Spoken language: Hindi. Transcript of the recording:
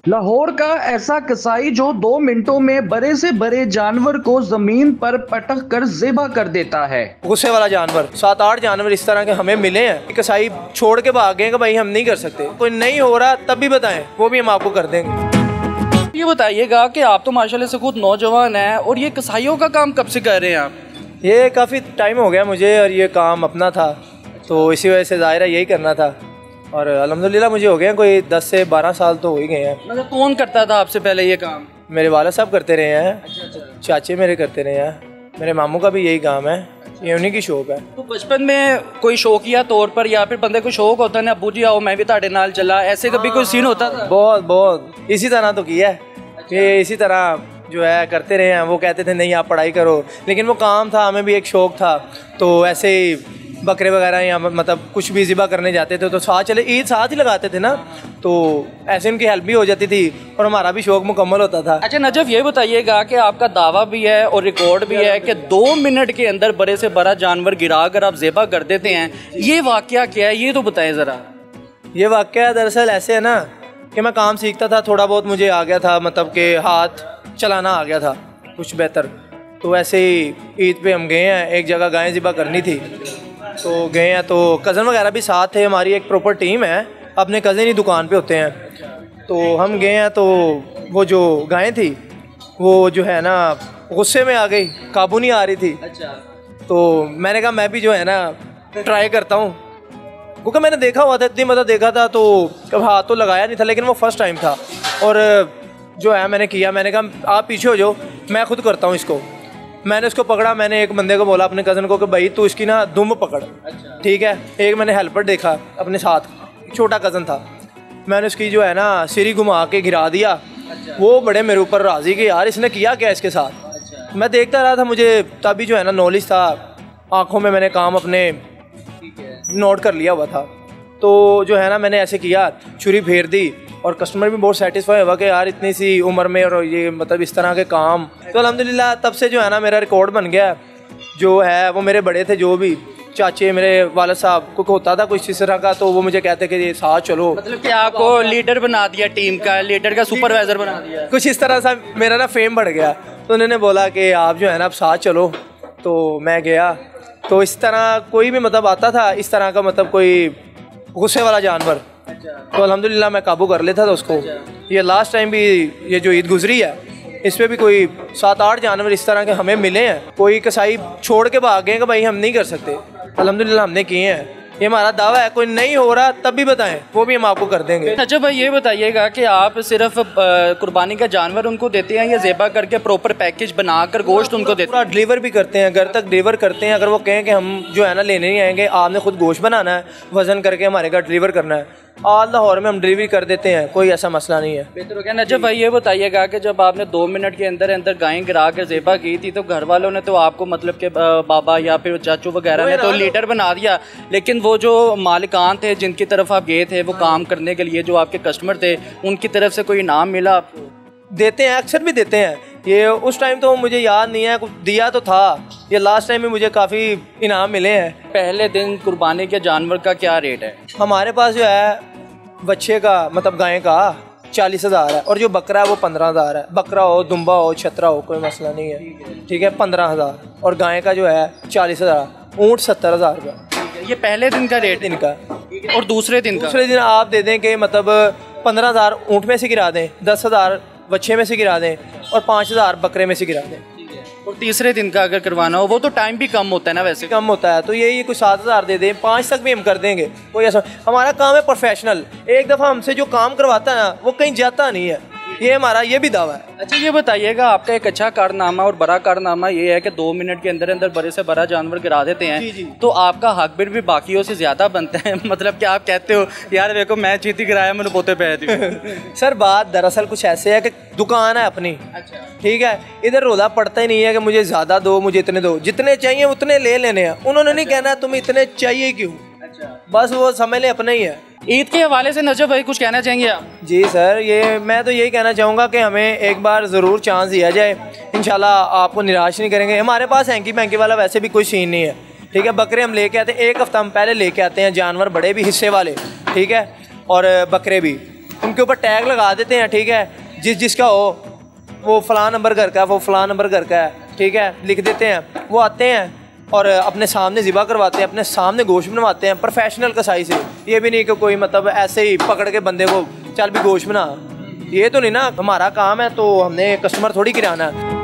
लाहौर का ऐसा कसाई जो 2 मिनटों में बड़े से बड़े जानवर को जमीन पर पटक कर ज़िबा कर देता है। गुस्से वाला जानवर 7-8 जानवर इस तरह के हमें मिले हैं। कसाई छोड़ के भाग गए कि भाई हम नहीं कर सकते, कोई नहीं हो रहा तब भी बताएं, वो भी हम आपको कर देंगे। ये बताइएगा कि आप तो माशाल्लाह से खुद नौजवान हैं और ये कसाईयों का काम कब से कर रहे हैं आप? ये काफ़ी टाइम हो गया मुझे और ये काम अपना था तो इसी वजह से ज़ाहिर है यही करना था और अल्हम्दुलिल्लाह मुझे हो गए हैं कोई 10 से 12 साल तो हो ही गए हैं। मतलब कौन करता था आपसे पहले ये काम? मेरे वाला साहब करते रहे हैं। चाचे मेरे करते रहे हैं, मेरे मामू का भी यही काम है, ये उन्हीं की शौक है। तो बचपन में कोई शौकिया तौर पर या फिर बंदे को शौक होता है ना, अबू जी आओ मैं भी ताड़े नाल चला, ऐसे कभी कोई सीन होता था? बहुत इसी तरह तो किया है कि इसी तरह जो है करते रहे हैं। वो कहते थे नहीं आप पढ़ाई करो, लेकिन वो काम था, हमें भी एक शौक था तो ऐसे ही बकरे वगैरह या मतलब कुछ भी ज़िबा करने जाते थे तो साथ चले, ईद साथ ही लगाते थे ना, तो ऐसे उनकी हेल्प भी हो जाती थी और हमारा भी शौक मुकम्मल होता था। अच्छा नजफ, ये बताइएगा कि आपका दावा भी है और रिकॉर्ड भी है कि 2 मिनट के अंदर बड़े से बड़ा जानवर गिरा कर आप ज़िबा कर देते हैं, ये वाकया क्या है, ये तो बताएं ज़रा। ये वाकया दरअसल ऐसे है ना कि मैं काम सीखता था, थोड़ा बहुत मुझे आ गया था, मतलब कि हाथ चलाना आ गया था कुछ बेहतर, तो ऐसे ही ईद पे हम गए हैं, एक जगह गाय ज़िबा करनी थी तो गए हैं, तो कज़न वगैरह भी साथ थे, हमारी एक प्रॉपर टीम है, अपने कज़न ही दुकान पे होते हैं, तो हम गए हैं तो वो जो गायें थी वो जो है ना गुस्से में आ गई, काबू नहीं आ रही थी। अच्छा। तो मैंने कहा मैं भी जो है ना ट्राई करता हूँ, क्योंकि मैंने देखा हुआ था, इतनी मतलब देखा था तो कब हाथ तो लगाया नहीं था, लेकिन वो फर्स्ट टाइम था और जो है मैंने किया, मैंने कहा आप पीछे हो जाओ मैं खुद करता हूँ इसको। मैंने उसको पकड़ा, मैंने एक बंदे को बोला अपने कज़न को कि भाई तू इसकी ना दुम पकड़। अच्छा। ठीक है, एक मैंने हेल्पर देखा अपने साथ, छोटा कज़न था, मैंने उसकी जो है ना सिरी घुमा के गिरा दिया। अच्छा। वो बड़े मेरे ऊपर राज़ी कि यार इसने किया क्या इसके साथ। अच्छा। मैं देखता रहा था, मुझे तभी जो है ना नॉलेज था, आँखों में मैंने काम अपने नोट कर लिया हुआ था, तो जो है ना मैंने ऐसे किया, छुरी फेर दी और कस्टमर भी बहुत सेटिस्फाई हुआ कि यार इतनी सी उम्र में और ये मतलब इस तरह के काम, तो अल्हम्दुलिल्लाह तब से जो है ना मेरा रिकॉर्ड बन गया। जो है वो मेरे बड़े थे, जो भी चाचे मेरे वालिद साहब को होता था कुछ इस तरह का, तो वो मुझे कहते कि ये साथ चलो, मतलब कि आपको लीडर बना दिया, टीम का लीडर का सुपरवाइजर बना दिया, कुछ इस तरह सा मेरा ना फेम बढ़ गया। तो उन्होंने बोला कि आप जो है ना अब साथ चलो, तो मैं गया, तो इस तरह कोई भी मतलब आता था इस तरह का, मतलब कोई गुस्से वाला जानवर, तो अल्हम्दुलिल्लाह मैं काबू कर लेता था उसको। ये लास्ट टाइम भी ये जो ईद गुजरी है इस पर भी कोई 7-8 जानवर इस तरह के हमें मिले हैं। कोई कसाई छोड़ के भाग गए कि भाई हम नहीं कर सकते, अल्हम्दुलिल्लाह हमने किए हैं, ये हमारा दावा है। कोई नहीं हो रहा तब भी बताएं, वो भी हम आपको कर देंगे। अच्छा भाई ये बताइएगा कि आप सिर्फ कुर्बानी का जानवर उनको देते हैं या ज़िबा करके प्रॉपर पैकेज बनाकर गोश्त उनको देते हैं? पूरा डिलीवर भी करते हैं, घर तक डिलीवर करते हैं। अगर वो कहें कि हम जो है ना लेने नहीं आएंगे, आपने खुद गोश्त बनाना है, वज़न करके हमारे घर डिलीवर करना है, आज लाहौर में हम डिलीवरी कर देते हैं, कोई ऐसा मसला नहीं है। बेहतर हो गया। नजफ भाई ये बताइएगा कि जब आपने 2 मिनट के अंदर अंदर गायें गिरा कर ज़िबा की थी तो घर वालों ने तो आपको मतलब कि बाबा या फिर चाचू वगैरह ने तो लीडर बना दिया, लेकिन वो जो मालिकान थे जिनकी तरफ आप गए थे वो काम करने के लिए, जो आपके कस्टमर थे, उनकी तरफ से कोई इनाम मिला आपको? देते हैं, अक्सर भी देते हैं। ये उस टाइम तो मुझे याद नहीं है, दिया तो था, ये लास्ट टाइम में मुझे काफ़ी इनाम मिले हैं। पहले दिन कुर्बानी के जानवर का क्या रेट है? हमारे पास जो है बच्चे का मतलब गाय का 40,000 है और जो बकरा है वो 15,000 है। बकरा हो, दुम्बा हो, छतरा हो, कोई मसला नहीं है, ठीक है, 15,000। और गाय का जो है 40,000, ऊँट 70,000 रुपये। ये पहले दिन का रेट? दिन का। और दूसरे दिन आप दे दें कि मतलब 15,000 ऊँट में से गिरा दें, 10,000 बच्चे में से गिरा दें और 5,000 बकरे में से गिरा दें। और तीसरे दिन का अगर करवाना हो वो तो टाइम भी कम होता है ना, वैसे कम होता है, तो यही कुछ 7,000 दे दें, 5 तक भी हम कर देंगे, कोई ऐसा। हमारा काम है प्रोफेशनल, एक दफ़ा हमसे जो काम करवाता है ना वो कहीं जाता नहीं है, ये हमारा ये भी दावा है। अच्छा ये बताइएगा, आपका एक अच्छा कारनामा और बड़ा कारनामा ये है कि 2 मिनट के अंदर अंदर बड़े से बड़ा जानवर गिरा देते हैं। जी। तो आपका हक भी बाकियों से ज़्यादा बनता है, मतलब कि आप कहते हो यार देखो मैं चीती गिराया, मैंने पोते पे दी। सर बात दरअसल कुछ ऐसे है कि दुकान है अपनी, अच्छा ठीक है, इधर रोला पड़ता ही नहीं है कि मुझे ज़्यादा दो, मुझे इतने दो, जितने चाहिए उतने ले लेने हैं। उन्होंने नहीं कहना तुम्हें इतने चाहिए क्यों, बस वो समझ ले अपना ही है। ईद के हवाले से नजफ भाई कुछ कहना चाहेंगे आप? जी सर, ये मैं तो यही कहना चाहूँगा कि हमें एक बार ज़रूर चांस दिया जाए, इंशाल्लाह आपको निराश नहीं करेंगे। हमारे पास हैंकी पैंकी वाला वैसे भी कोई सीन नहीं है, ठीक है। बकरे हम लेके आते हैं, 1 हफ्ता हम पहले लेके आते हैं, जानवर बड़े भी हिस्से वाले, ठीक है, और बकरे भी। उनके ऊपर टैग लगा देते हैं, ठीक है, जिसका हो, वो फ़लाँ नंबर घर का है, वो फ़लाँ नंबर घर का है, ठीक है, लिख देते हैं। वो आते हैं और अपने सामने ज़िबा करवाते हैं, अपने सामने गोश्त बनवाते हैं प्रोफेशनल कसाई से। ये भी नहीं कि कोई मतलब ऐसे ही पकड़ के बंदे को चल भी गोश्त बना, ये तो नहीं ना। हमारा काम है तो हमने कस्टमर थोड़ी गिराना है।